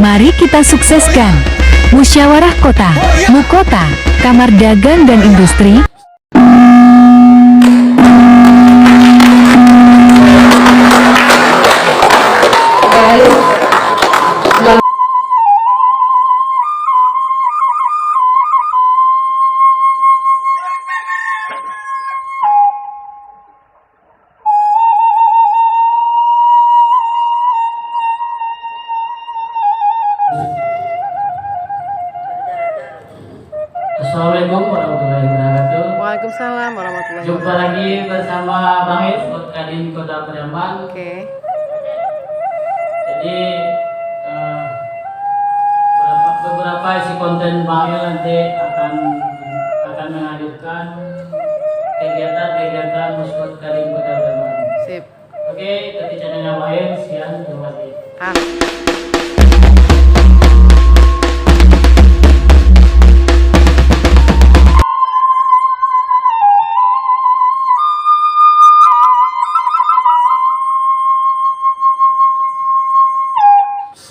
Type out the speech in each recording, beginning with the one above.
Mari kita sukseskan. Musyawarah Kota, Mukota, Kamar Dagang dan Industri. Assalamualaikum warahmatullahi wabarakatuh. Waalaikumsalam warahmatullahi Jumpa wabarakatuh. lagi bersama Bang Is, Kadin Kota Pariaman. Oke. Jadi beberapa isi konten Bang Il nanti akan menghadirkan kegiatan Muskot Kadin Kota Pariaman. Sip. Oke, dari channelnya Bang Il, sekian, terima kasih.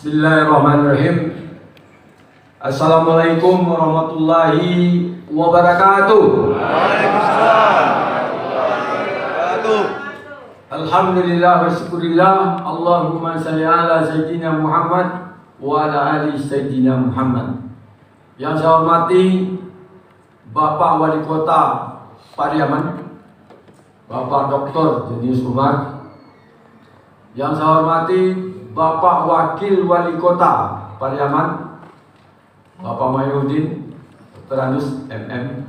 Bismillahirrahmanirrahim. Assalamualaikum warahmatullahi wabarakatuh. Alhamdulillah wa syukurillah. Allahumma salli ala Sayyidina Muhammad wa ala ali Sayyidina Muhammad. Yang saya hormati Bapak Wali Kota Pariaman, Bapak Dr. Jenius Umar. Yang saya hormati Bapak Wakil Wali Kota Pariaman, Bapak Mayudin, Dr. Anus MM.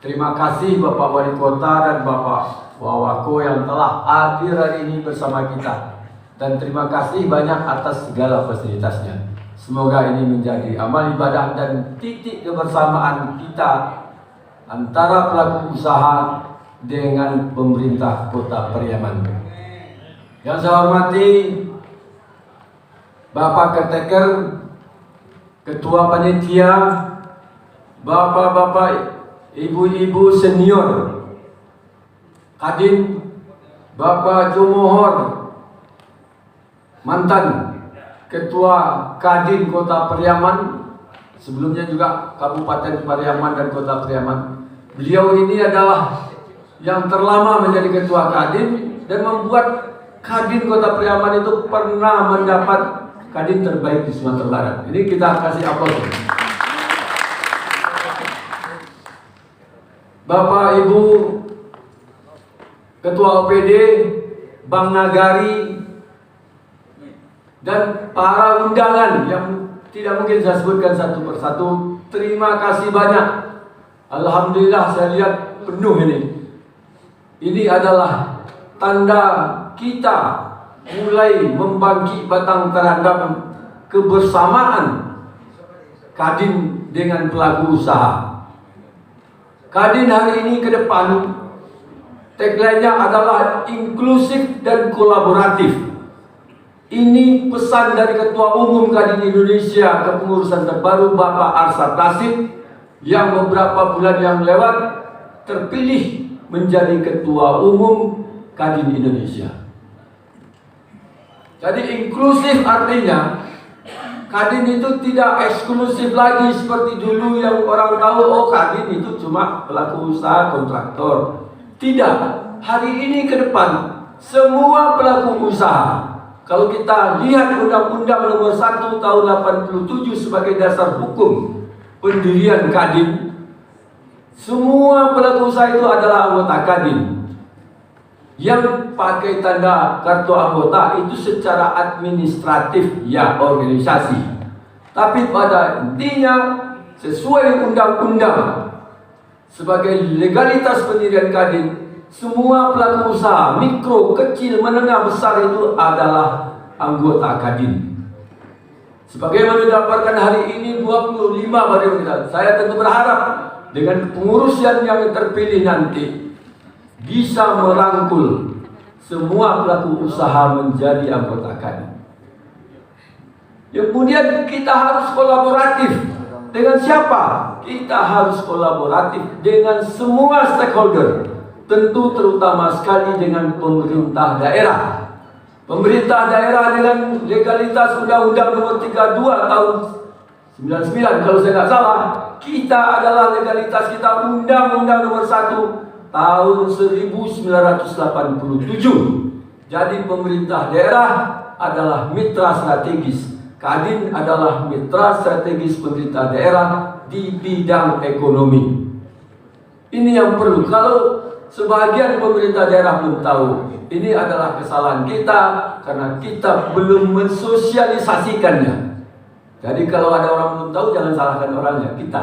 Terima kasih Bapak Wali Kota dan Bapak Wawako yang telah hadir hari ini bersama kita. Dan terima kasih banyak atas segala fasilitasnya. Semoga ini menjadi amal ibadah dan titik kebersamaan kita antara pelaku usaha dengan pemerintah Kota Pariaman. Yang saya hormati Bapak Keteker, Ketua Panitia, Bapak-bapak, Ibu-ibu senior Kadin, Bapak Jomohor, mantan Ketua Kadin Kota Pariaman, sebelumnya juga Kabupaten Pariaman dan Kota Pariaman. Beliau ini adalah yang terlama menjadi Ketua Kadin dan membuat Kadin Kota Pariaman itu pernah mendapat Kadin terbaik di Sumatera Barat. Ini kita kasih aplaus. Bapak Ibu Ketua OPD, Bang Nagari, dan para undangan yang tidak mungkin saya sebutkan satu persatu. Terima kasih banyak. Alhamdulillah saya lihat penuh ini. Ini adalah tanda kita mulai membangkit batang terhadap kebersamaan Kadin dengan pelaku usaha. Kadin hari ini ke depan tagline-nya adalah inklusif dan kolaboratif. Ini pesan dari Ketua Umum Kadin Indonesia Kepengurusan terbaru Bapak Arsad Tasib yang beberapa bulan yang lewat terpilih menjadi Ketua Umum Kadin Indonesia. Jadi inklusif artinya Kadin itu tidak eksklusif lagi seperti dulu yang orang tahu, oh Kadin itu cuma pelaku usaha kontraktor. Tidak, hari ini ke depan semua pelaku usaha. Kalau kita lihat Undang-Undang Nomor 1 Tahun 87 sebagai dasar hukum pendirian Kadin, semua pelaku usaha itu adalah anggota Kadin. Yang pakai tanda kartu anggota itu secara administratif ya organisasi, tapi pada intinya sesuai undang-undang sebagai legalitas pendirian Kadin, semua pelaku usaha mikro, kecil, menengah, besar itu adalah anggota Kadin. Sebagaimana didapatkan hari ini 25 baru kita. Saya tentu berharap dengan pengurusan yang terpilih nanti bisa merangkul semua pelaku usaha menjadi anggota Kadin. Kemudian kita harus kolaboratif. Dengan siapa? Kita harus kolaboratif dengan semua stakeholder. Tentu terutama sekali dengan pemerintah daerah. Pemerintah daerah dengan legalitas Undang-Undang Nomor 32 tahun 99 kalau saya nggak salah, kita adalah legalitas kita Undang-Undang Nomor 1 tahun 1987. Jadi pemerintah daerah adalah mitra strategis. Kadin adalah mitra strategis pemerintah daerah di bidang ekonomi. Ini yang perlu. Kalau sebagian pemerintah daerah belum tahu, ini adalah kesalahan kita karena kita belum mensosialisasikannya. Jadi kalau ada orang belum tahu, jangan salahkan orangnya, kita.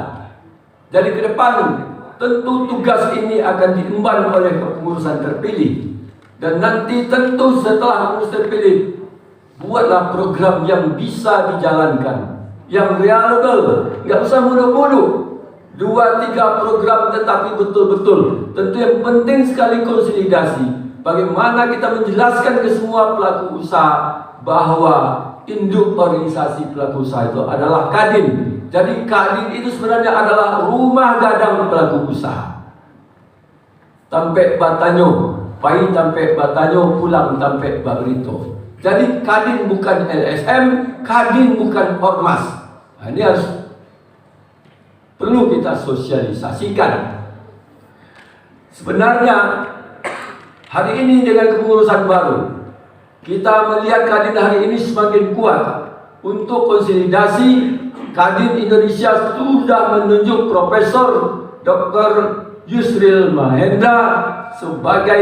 Jadi ke depan tentu tugas ini akan diemban oleh kepengurusan terpilih. Dan nanti tentu setelah pengurus terpilih, buatlah program yang bisa dijalankan, yang reliable, nggak usah muluk-muluk. 2-3 program tetapi betul-betul. Tentu yang penting sekali konsolidasi. Bagaimana kita menjelaskan ke semua pelaku usaha bahwa induk organisasi pelaku usaha itu adalah Kadin. Jadi Kadin itu sebenarnya adalah rumah gadang pelaku usaha. Tampek Batanyo, pai tampek Batanyo, pulang tampek Babrito. Jadi Kadin bukan LSM, Kadin bukan ormas. Nah, ini harus perlu kita sosialisasikan. Sebenarnya hari ini dengan kepengurusan baru, kita melihat Kadin hari ini semakin kuat. Untuk konsolidasi, Kadin Indonesia sudah menunjuk Profesor Dr. Yusril Mahendra sebagai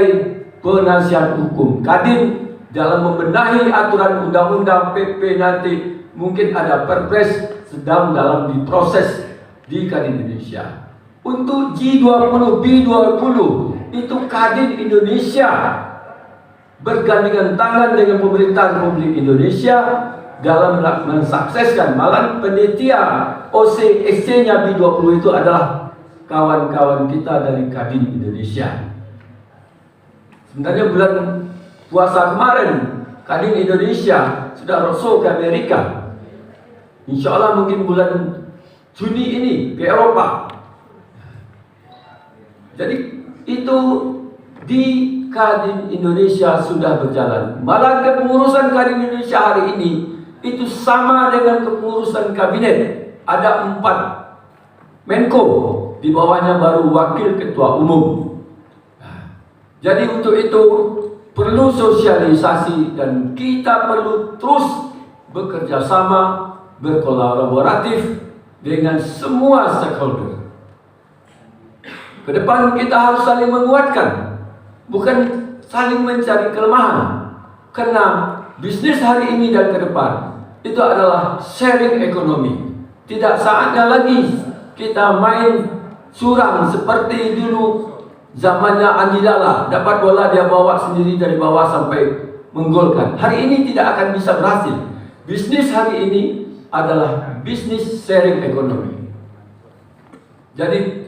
penasihat hukum Kadin dalam membenahi aturan undang-undang PP nanti. Mungkin ada perpres sedang dalam diproses di Kadin Indonesia. Untuk G20, B20 itu Kadin Indonesia bergandengan tangan dengan pemerintah Republik Indonesia dalam mensukseskan. Malah panitia OCSC-nya B20 itu adalah kawan-kawan kita dari Kadin Indonesia. Sebenarnya bulan puasa kemarin Kadin Indonesia sudah roadshow ke Amerika. Insya Allah mungkin bulan Juni ini ke Eropa. Jadi itu di Kadin Indonesia sudah berjalan. Malah kepengurusan Kadin Indonesia hari ini itu sama dengan kepengurusan kabinet. Ada 4 Menko, di bawahnya baru wakil ketua umum. Jadi untuk itu perlu sosialisasi dan kita perlu terus bekerja sama, berkolaboratif dengan semua stakeholder. Ke depan kita harus saling menguatkan, bukan saling mencari kelemahan. Karena bisnis hari ini dan ke depan itu adalah sharing ekonomi. Tidak saatnya lagi kita main curang seperti dulu zamannya Andi Lala, dapat bola dia bawa sendiri dari bawah sampai menggolkan. Hari ini tidak akan bisa berhasil. Bisnis hari ini adalah bisnis sharing ekonomi. Jadi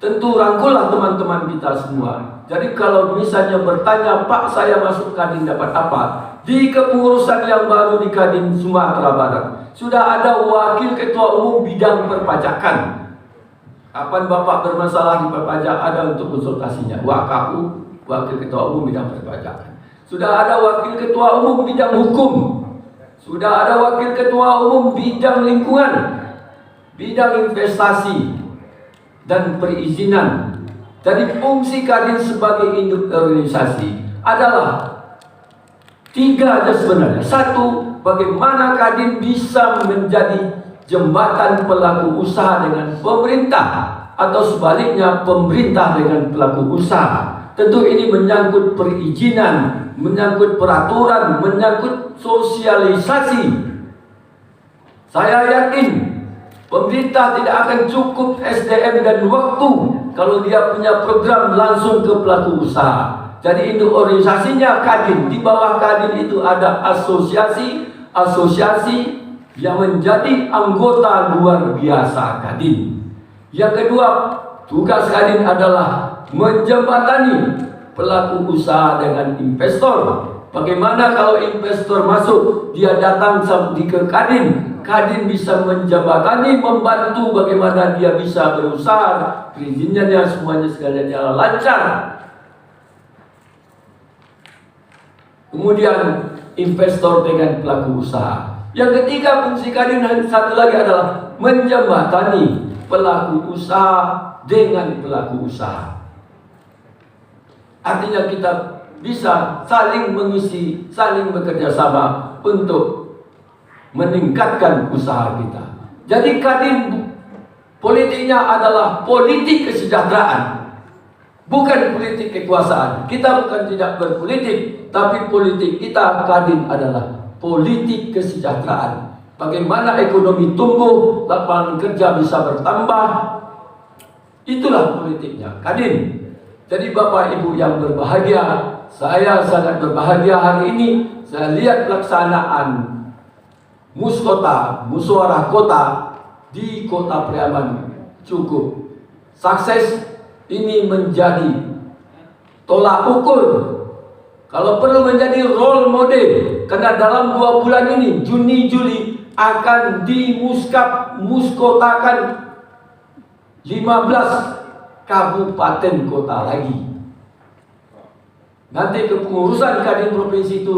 tentu rangkullah teman-teman kita semua. Jadi kalau misalnya bertanya, Pak saya masuk Kadin dapat apa? Di kepengurusan yang baru di Kadin Sumatera Barat sudah ada wakil ketua umum bidang perpajakan. Kapan Bapak bermasalah di perpajak ada untuk konsultasinya. WKU, wakil ketua umum bidang perpajakan. Sudah ada wakil ketua umum bidang hukum. Sudah ada wakil ketua umum bidang lingkungan, bidang investasi dan perizinan. Jadi fungsi Kadin sebagai induk organisasi adalah 3 aja sebenarnya. 1, bagaimana Kadin bisa menjadi jembatan pelaku usaha dengan pemerintah, atau sebaliknya pemerintah dengan pelaku usaha. Tentu ini menyangkut perizinan, menyangkut peraturan, menyangkut sosialisasi. Saya yakin pemerintah tidak akan cukup SDM dan waktu kalau dia punya program langsung ke pelaku usaha. Jadi induk organisasinya Kadin. Di bawah Kadin itu ada asosiasi yang menjadi anggota luar biasa Kadin. Yang kedua, tugas Kadin adalah menjembatani pelaku usaha dengan investor. Bagaimana kalau investor masuk, dia datang ke Kadin, Kadin bisa menjembatani, membantu bagaimana dia bisa berusaha, perizinannya semuanya sekalian jalan lancar. Kemudian investor dengan pelaku usaha. Yang ketiga, fungsi Kadin satu lagi adalah menjembatani pelaku usaha dengan pelaku usaha. Artinya kita bisa saling mengisi, saling bekerja sama untuk meningkatkan usaha kita. Jadi Kadin politiknya adalah politik kesejahteraan, bukan politik kekuasaan. Kita bukan tidak berpolitik, tapi politik kita Kadin adalah politik kesejahteraan. Bagaimana ekonomi tumbuh, lapangan kerja bisa bertambah. Itulah politiknya Kadin. Jadi Bapak Ibu yang berbahagia, saya sangat berbahagia hari ini. Saya lihat pelaksanaan Muskota, musyawarah kota di Kota Priaman cukup sukses. Ini menjadi tolak ukur, kalau perlu menjadi role model, karena dalam 2 bulan ini, Juni Juli, akan muskotakan 15 kabupaten kota lagi. Nanti kepengurusan Kadin provinsi itu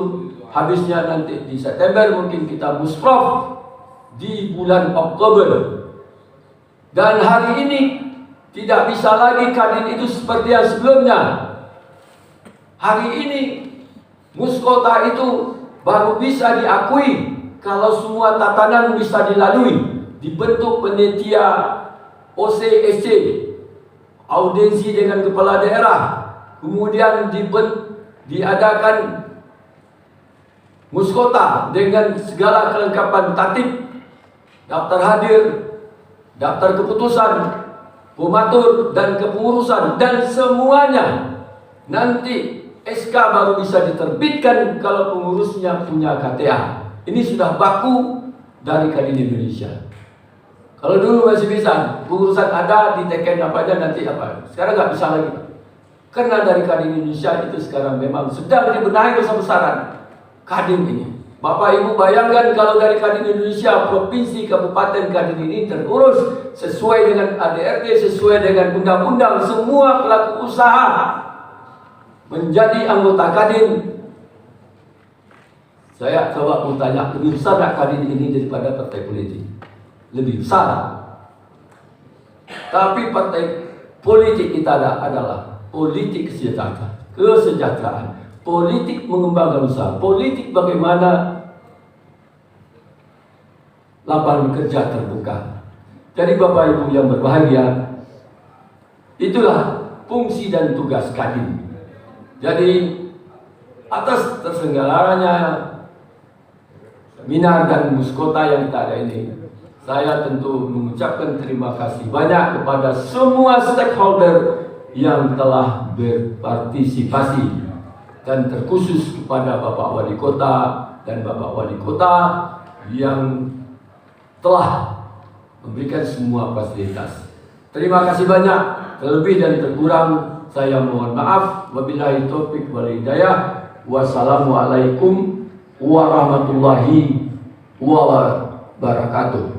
habisnya nanti di September, mungkin kita musprov di bulan Oktober. Dan hari ini tidak bisa lagi Kadin itu seperti yang sebelumnya. Hari ini muskota itu baru bisa diakui kalau semua tatanan bisa dilalui. Dibentuk panitia OCSC, audiensi dengan kepala daerah, kemudian diadakan muskota dengan segala kelengkapan tatip, daftar hadir, daftar keputusan, pematur dan kepengurusan, dan semuanya. Nanti SK baru bisa diterbitkan kalau pengurusnya punya KTA. Ini sudah baku dari Kadin Indonesia. Kalau dulu masih bisa, pengurusan ada, diteken apa aja nanti apa. Sekarang nggak bisa lagi. Karena dari Kadin Indonesia itu sekarang memang sedang dibenahi besar-besaran. Kadin ini, Bapak Ibu bayangkan kalau dari Kadin Indonesia, provinsi, kabupaten Kadin ini terurus sesuai dengan ADRT, sesuai dengan undang-undang, semua pelaku usaha menjadi anggota Kadin. Saya coba mau tanya, lebih besar nggak Kadin ini daripada partai politik? Lebih besar. Tapi partai politik kita adalah politik kesejahteraan. Politik mengembangkan usaha, politik bagaimana lapangan kerja terbuka. Jadi Bapak Ibu yang berbahagia, itulah fungsi dan tugas Kadin. Jadi atas terselenggaranya seminar dan muskota yang kita ada ini, saya tentu mengucapkan terima kasih banyak kepada semua stakeholder yang telah berpartisipasi, dan terkhusus kepada Bapak Wali Kota dan Bapak Wali Kota yang telah memberikan semua fasilitas. Terima kasih banyak. Terlebih dan terkurang saya mohon maaf. Wabillahi taufik wal hidayah. Wassalamualaikum warahmatullahi wabarakatuh.